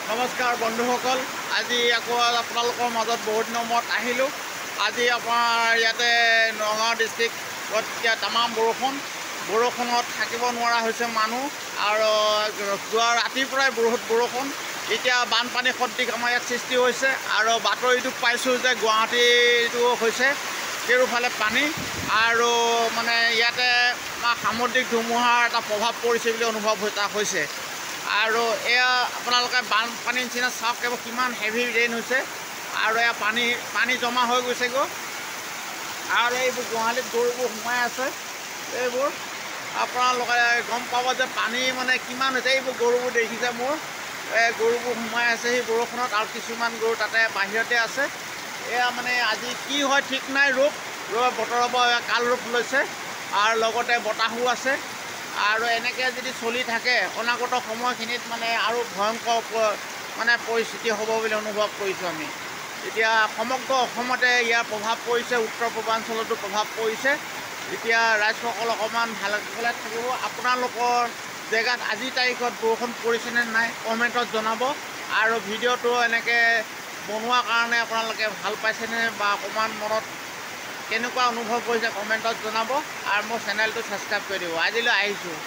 নমস্কাৰ বন্ধুসকল, আজি আকৌ আপোনালোকৰ মাজত বহুত দিনৰ মূৰত আহিলোঁ। আজি আপোনাৰ ইয়াতে নগাঁও ডিষ্ট্ৰিক্টত এতিয়া তামাম বৰষুণত থাকিব নোৱাৰা হৈছে মানুহ, আৰু যোৱা ৰাতিৰ পৰাই বহুত বৰষুণ। এতিয়া বানপানী সদৃশ আমাৰ ইয়াত সৃষ্টি হৈছে, আৰু বাতৰিটো পাইছোঁ যে গুৱাহাটীটো হৈছে কেউফালে পানী, আৰু মানে ইয়াতে সামুদ্ৰিক ধুমুহাৰ এটা প্ৰভাৱ পৰিছে বুলি অনুভৱ হৈছে। আৰু এয়া আপোনালোকে বানপানীৰ নিচিনা চাওক, এইবোৰ কিমান হেভি ৰেইন হৈছে, আৰু এয়া পানী জমা হৈ গৈছেগৈ। আৰু এইবোৰ গোহালিত গৰুবোৰ সোমাই আছে। এইবোৰ আপোনালোকে গম পাব যে পানী মানে কিমান হৈছে। এইবোৰ গৰুবোৰ দেখিছে মোৰ, গৰুবোৰ সোমাই আছে সেই বৰষুণত, আৰু কিছুমান গৰু তাতে বাহিৰতে আছে। এয়া মানে আজি কি হয় ঠিক নাই, বতৰৰ পৰা কাল ৰূপ লৈছে, আৰু লগতে বতাহো আছে। আৰু এনেকৈ যদি চলি থাকে অনাগত সময়খিনিত মানে আৰু ভয়ংকৰ মানে পৰিস্থিতি হ'ব বুলি অনুভৱ কৰিছোঁ আমি। এতিয়া সমগ্ৰ অসমতে ইয়াৰ প্ৰভাৱ পৰিছে, উত্তৰ পূৰ্বাঞ্চলতো প্ৰভাৱ পৰিছে। এতিয়া ৰাইজসকল অকণমান ভালে থাকিব। আপোনালোকৰ জেগাত আজিৰ তাৰিখত বৰষুণ পৰিছেনে নাই কমেণ্টত জনাব, আৰু ভিডিঅ'টো এনেকৈ বনোৱাৰ কাৰণে আপোনালোকে ভাল পাইছেনে বা অকণমান মনত কেনেকুৱা অনুভৱ কৰিছে কমেণ্টত জনাব, আৰু মোৰ চেনেলটো ছাবস্ক্ৰাইব কৰি দিব। আজিলৈ আহিছোঁ।